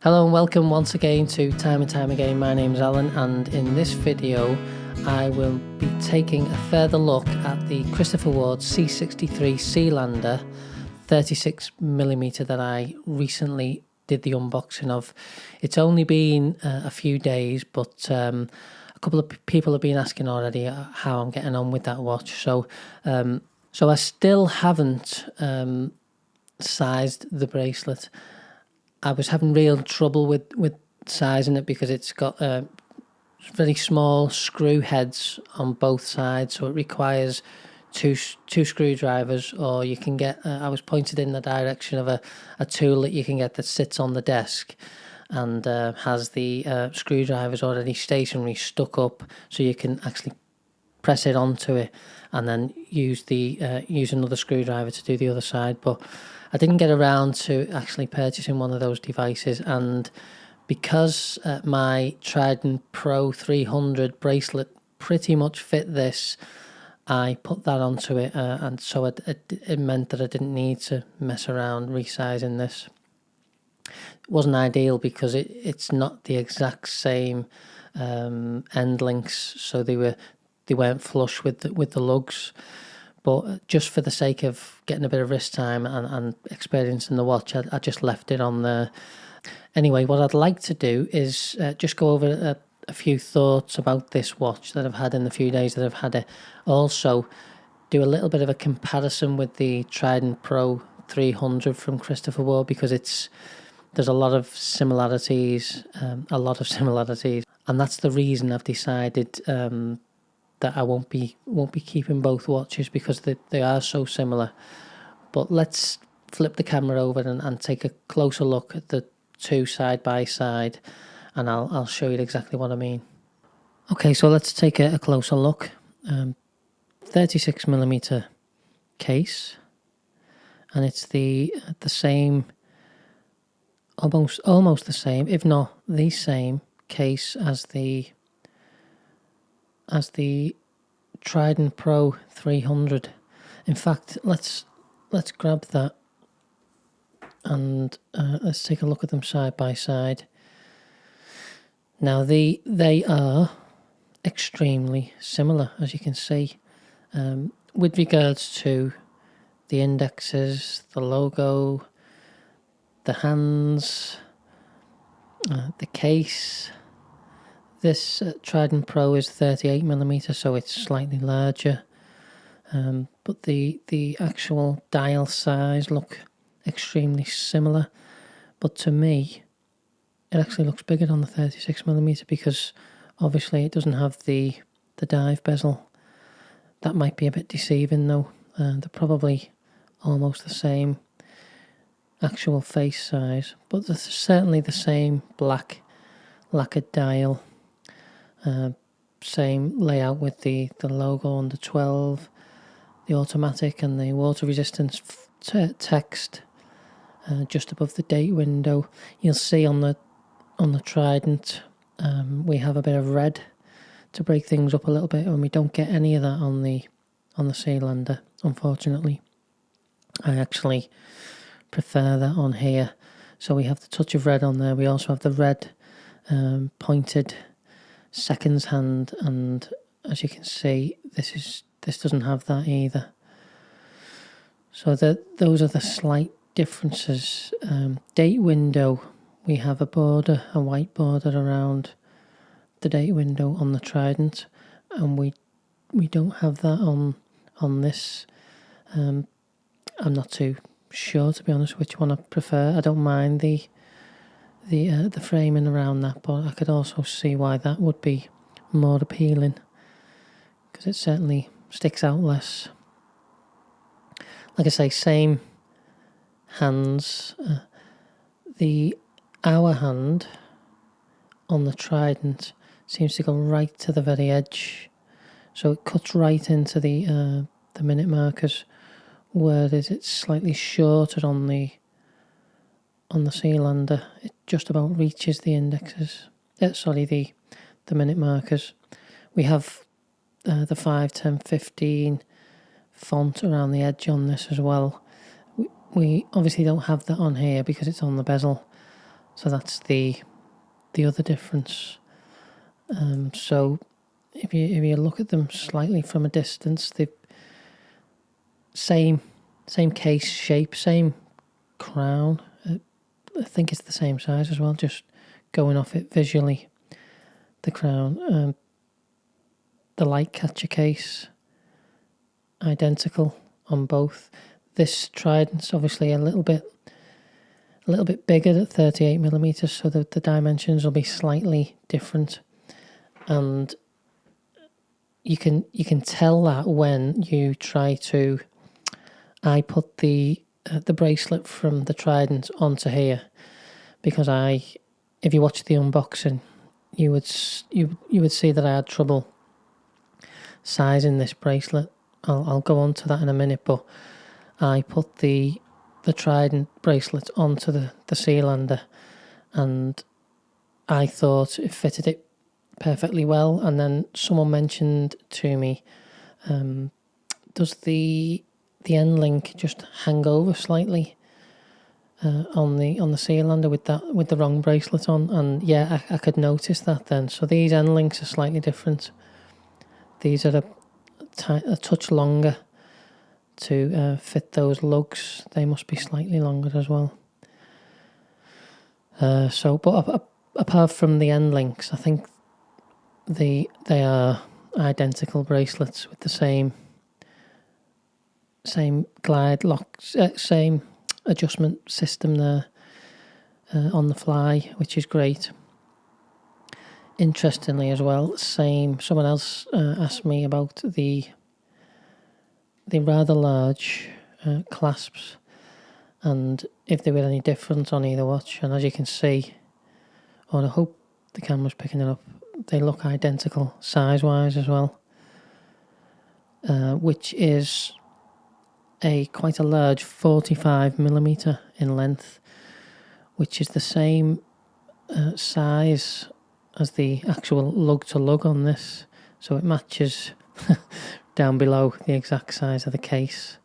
Hello and welcome once again to Time and Time Again. My name's Alan, and in this video I will be taking a further look at the Christopher Ward C63 Sealander 36mm that I recently did the unboxing of. It's only been a few days, but a couple of people have been asking already how I'm getting on with that watch. So I still haven't sized the bracelet. I was having real trouble with sizing it because it's got very small screw heads on both sides, so it requires two screwdrivers, or you can get I was pointed in the direction of a tool that you can get that sits on the desk and has the screwdrivers already stationary stuck up, so you can actually press it onto it and then use another screwdriver to do the other side. But I didn't get around to actually purchasing one of those devices, and because my Trident Pro 300 bracelet pretty much fit this, I put that onto it, and so it meant that I didn't need to mess around resizing this. It wasn't ideal because it's not the exact same end links, so they weren't flush with the lugs. But just for the sake of getting a bit of wrist time and experiencing the watch, I just left it on there. Anyway, what I'd like to do is just go over a few thoughts about this watch that I've had in the few days that I've had it. Also, do a little bit of a comparison with the Trident Pro 300 from Christopher Ward, because there's a lot of similarities, and that's the reason I've decided that I won't be keeping both watches, because they are so similar. But let's flip the camera over and take a closer look at the two side by side, and I'll show you exactly what I mean. Okay, so let's take a closer look. 36mm case, and it's the same, almost the same, if not the same case as the Trident Pro 300. In fact, let's grab that and let's take a look at them side by side. Now they are extremely similar, as you can see, with regards to the indexes, the logo, the hands, the case. This Trident Pro is 38mm, so it's slightly larger, but the actual dial size look extremely similar. But to me, it actually looks bigger on the 36mm, because obviously it doesn't have the dive bezel. That might be a bit deceiving though. They're probably almost the same actual face size, but they're certainly the same black lacquered dial. Same layout with the logo on the 12, the automatic and the water resistance text just above the date window. You'll see on the Trident we have a bit of red to break things up a little bit, and we don't get any of that on the Sealander, unfortunately. I actually prefer that on here. So we have the touch of red on there. We also have the red pointed seconds hand, and as you can see, this doesn't have that either. So those are the slight differences. Date window, we have a white border around the date window on the Trident, and we don't have that on this. I'm not too sure, to be honest, which one I prefer. I don't mind the framing around that, but I could also see why that would be more appealing, because it certainly sticks out less. Like I say, same hands. The hour hand on the Trident seems to go right to the very edge, so it cuts right into the minute markers, whereas it's slightly shorter on the Sealander. It just about reaches the indexes. The minute markers. We have the 5, 10, 15 font around the edge on this as well. We obviously don't have that on here because it's on the bezel, So that's the other difference. So if you look at them slightly from a distance, the same case shape, same crown. I think it's the same size as well, just going off it visually. The crown, the light catcher case, identical on both. This Trident's obviously a little bit bigger at 38mm, so the dimensions will be slightly different, and you can tell that when you try to. I put the bracelet from the Trident onto here, because if you watch the unboxing, you would see that I had trouble sizing this bracelet. I'll go on to that in a minute, but I put the Trident bracelet onto the Sealander, and I thought it fitted it perfectly well. And then someone mentioned to me, does the end link just hang over slightly on the Sealander with the wrong bracelet on? And yeah, I could notice that then. So these end links are slightly different. These are a touch longer to fit those lugs. They must be slightly longer as well. But apart from the end links, I think they are identical bracelets with the same glide locks, same adjustment system there on the fly, which is great. Interestingly as well, someone else asked me about the rather large clasps, and if they were any different on either watch. And as you can see, and I hope the camera's picking it up, they look identical size-wise as well, which is quite a large 45mm in length, which is the same size as the actual lug-to-lug on this, so it matches down below the exact size of the case.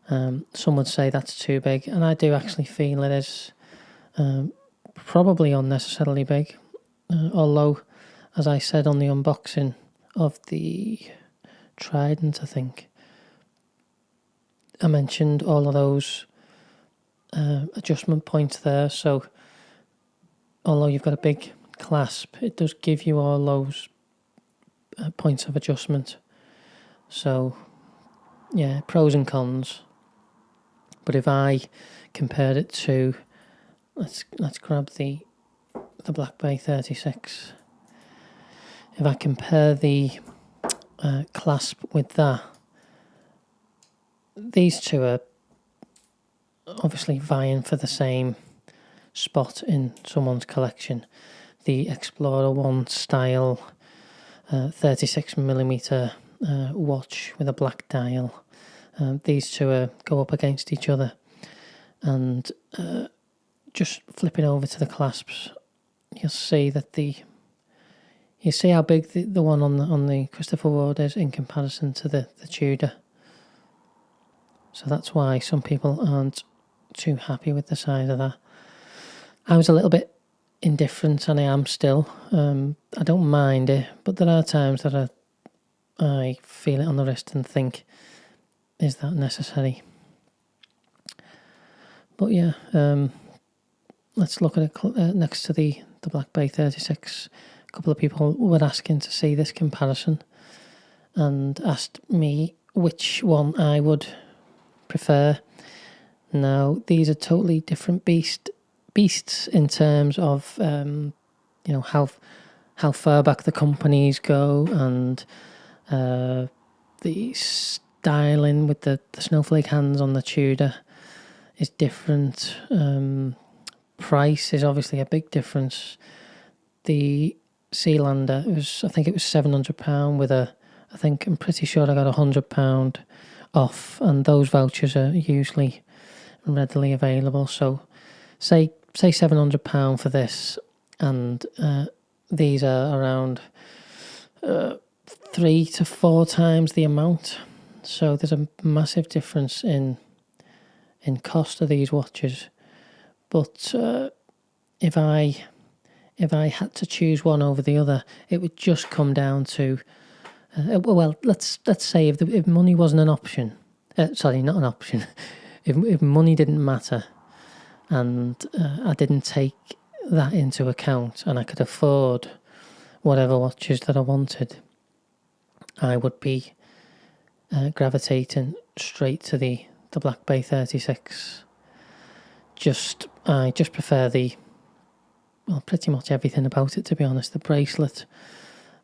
Some would say that's too big, and I do actually feel it is probably unnecessarily big, although, as I said on the unboxing of the Trident, I think I mentioned all of those adjustment points there. So although you've got a big clasp, it does give you all those points of adjustment. So yeah, pros and cons. But if I compared it to, let's grab the Black Bay 36. If I compare the clasp with that, these two are obviously vying for the same spot in someone's collection. The Explorer 1 style 36mm watch with a black dial. These two go up against each other, and just flipping over to the clasps, you'll see that you see how big the one on the Christopher Ward is in comparison to the Tudor. So that's why some people aren't too happy with the size of that. I was a little bit indifferent, and I am still. I don't mind it, but there are times that I feel it on the wrist and think, is that necessary? But yeah, let's look at it next to the Black Bay 36. A couple of people were asking to see this comparison and asked me which one I would prefer. Now, these are totally different beasts in terms of how far back the companies go, and the styling with the snowflake hands on the Tudor is different. Price is obviously a big difference. The Sealander I think it was £700 with I'm pretty sure I got £100 off, and those vouchers are usually readily available. So say £700 for this, and these are around 3 to 4 times the amount. So there's a massive difference in cost of these watches. But if I had to choose one over the other, it would just come down to well, let's say if money wasn't an option, sorry, not an option. If money didn't matter, and I didn't take that into account, and I could afford whatever watches that I wanted, I would be gravitating straight to the Black Bay 36. I just prefer pretty much everything about it, to be honest. The bracelet,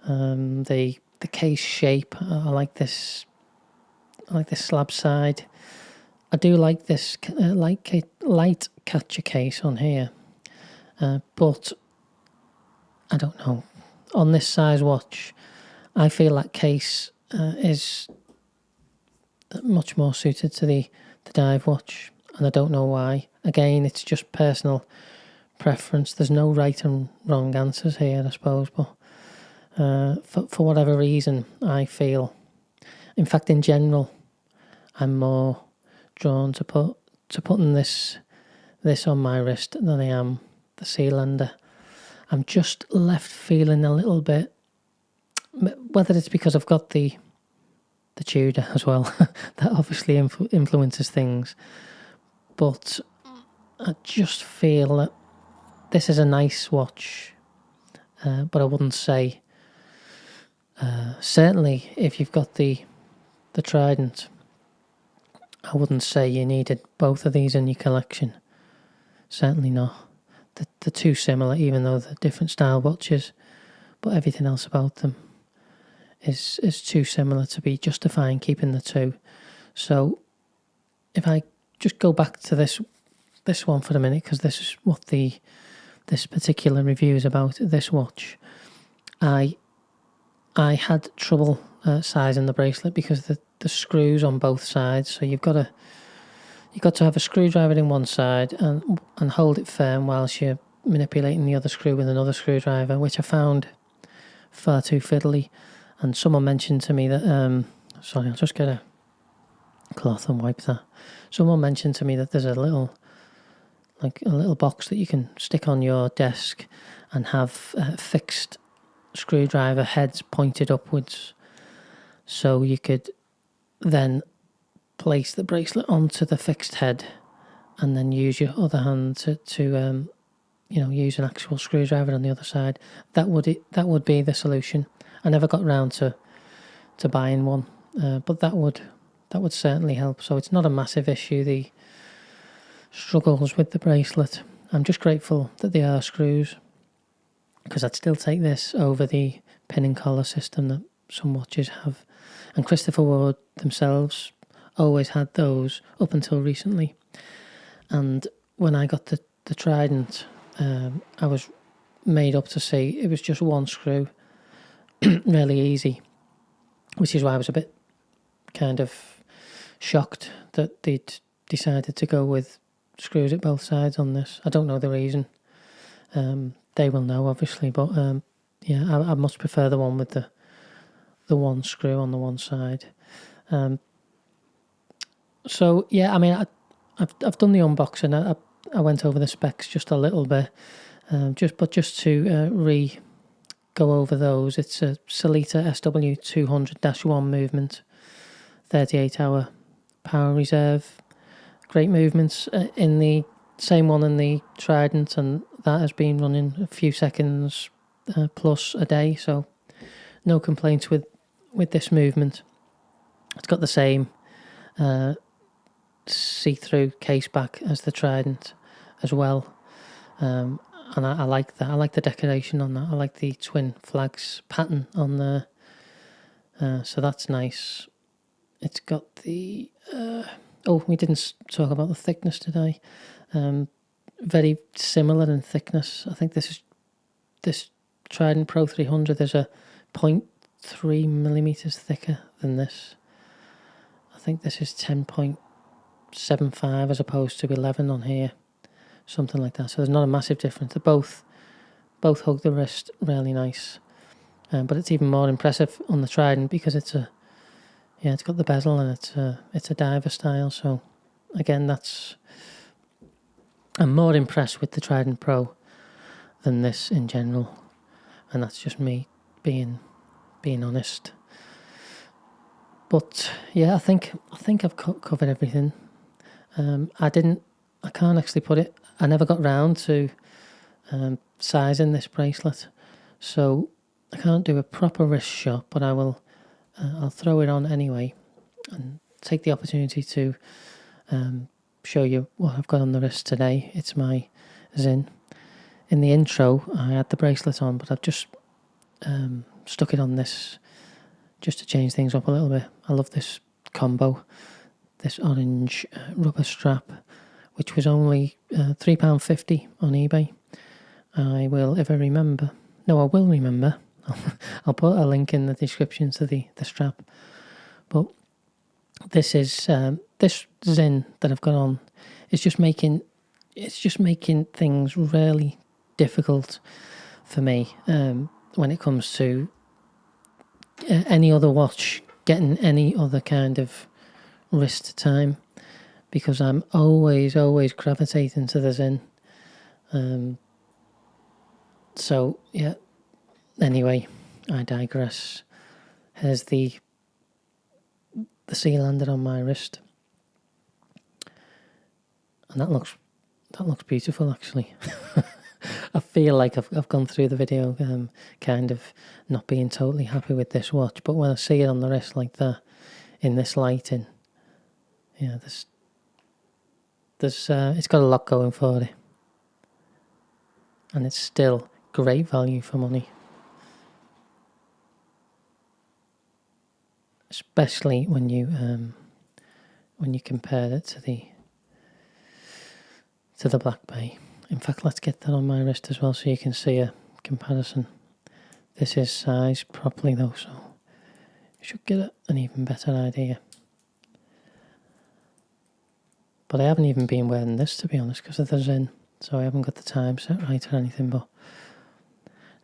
the case shape. I like this slab side. I do like this light catcher case on here, but I don't know. On this size watch, I feel that case is much more suited to the dive watch, and I don't know why. Again, it's just personal preference. There's no right and wrong answers here, I suppose, but for whatever reason, I feel, in fact, in general, I'm more drawn to putting this on my wrist than I am the Sealander. I'm just left feeling a little bit, whether it's because I've got the Tudor as well, that obviously influences things, but I just feel that this is a nice watch, but I wouldn't say, certainly if you've got the Trident, I wouldn't say you needed both of these in your collection. Certainly not. They're too similar, even though they're different style watches, but everything else about them is too similar to be justifying keeping the two. So if I just go back to this one for a minute, because this is what this particular review is about, this watch, I had trouble sizing the bracelet because the screws on both sides. So you've got to have a screwdriver in one side and hold it firm whilst you're manipulating the other screw with another screwdriver, which I found far too fiddly. And someone mentioned to me that sorry, I'll just get a cloth and wipe that. Someone mentioned to me that there's a little box that you can stick on your desk and have fixed screwdriver heads pointed upwards, so you could then place the bracelet onto the fixed head and then use your other hand to use an actual screwdriver on the other side. That would be the solution. I never got round to buying one, but that would certainly help. So it's not a massive issue, the struggles with the bracelet. I'm just grateful that they are screws, because I'd still take this over the pin and collar system that some watches have. And Christopher Ward themselves always had those up until recently. And when I got the Trident, I was made up to see it was just one screw, really easy, which is why I was a bit kind of shocked that they'd decided to go with screws at both sides on this. I don't know the reason. They will know, obviously, but I much prefer the one with the one screw on the one side. So yeah, I mean, I've done the unboxing. I went over the specs just a little bit, just to go over those. It's a Sellita SW200-1 movement, 38-hour power reserve. Great movements in the same one in the Trident, and that has been running a few seconds plus a day, so no complaints with this movement. It's got the same see-through case back as the Trident as well, and I like that. I like the decoration on that. I like the twin flags pattern on there, so that's nice. It's got the we didn't talk about the thickness today. Very similar in thickness. I think this Trident Pro 300 is a 0.3 millimeters thicker than this. I think this is 10.75 as opposed to 11 on here, something like that. So there's not a massive difference. They both hug the wrist really nice, but it's even more impressive on the Trident because it's got the bezel and it's a diver style. So again, I'm more impressed with the Trident Pro than this in general, and that's just me being honest. But yeah, I think I've covered everything. I can't actually put it. I never got round to sizing this bracelet, so I can't do a proper wrist shot. But I will. I'll throw it on anyway, and take the opportunity to show you what I've got on the wrist today. It's my Zin. In the intro, I had the bracelet on, but I've just stuck it on this just to change things up a little bit. I love this combo, this orange rubber strap, which was only £3.50 on eBay. I will remember. I'll put a link in the description to the strap. But this is this Zin that I've got on. It's just making things really difficult for me when it comes to any other watch, getting any other kind of wrist time, because I'm always gravitating to the Zin. So yeah, anyway, I digress. Here's the Sealander on my wrist, and that looks beautiful actually. I feel like I've gone through the video kind of not being totally happy with this watch, but when I see it on the wrist like that, in this lighting, yeah, it's got a lot going for it, and it's still great value for money, especially when you compare it to the Black Bay. In fact, let's get that on my wrist as well so you can see a comparison. This is sized properly though, so you should get an even better idea. But I haven't even been wearing this, to be honest, because of the Zin, so I haven't got the time set right or anything. But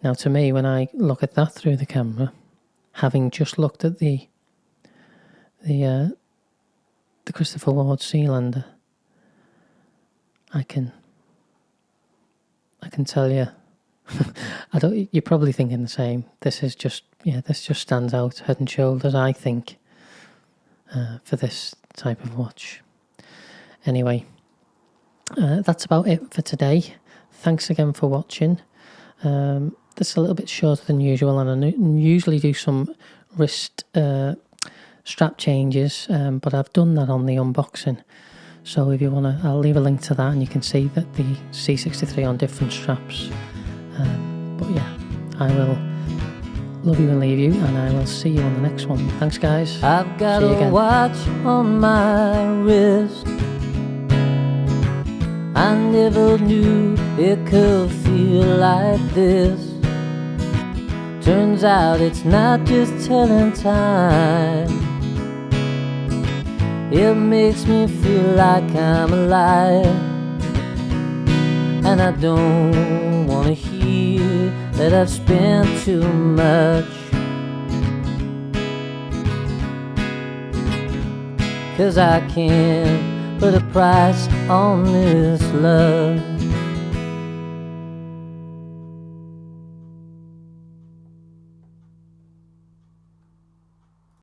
now, to me, when I look at that through the camera, having just looked at the Christopher Ward Sealander, I can tell you, you're probably thinking the same. This just stands out head and shoulders, I think, for this type of watch. Anyway, that's about it for today. Thanks again for watching. This is a little bit shorter than usual, and I usually do some wrist strap changes, but I've done that on the unboxing. So if you want to, I'll leave a link to that, and you can see that the C63 on different straps. But yeah, I will love you and leave you, and I will see you on the next one. Thanks, guys. I've got a watch on my wrist. I never knew it could feel like this. Turns out it's not just telling time. It makes me feel like I'm alive, and I don't want to hear that I've spent too much, 'cause I can't put a price on this love.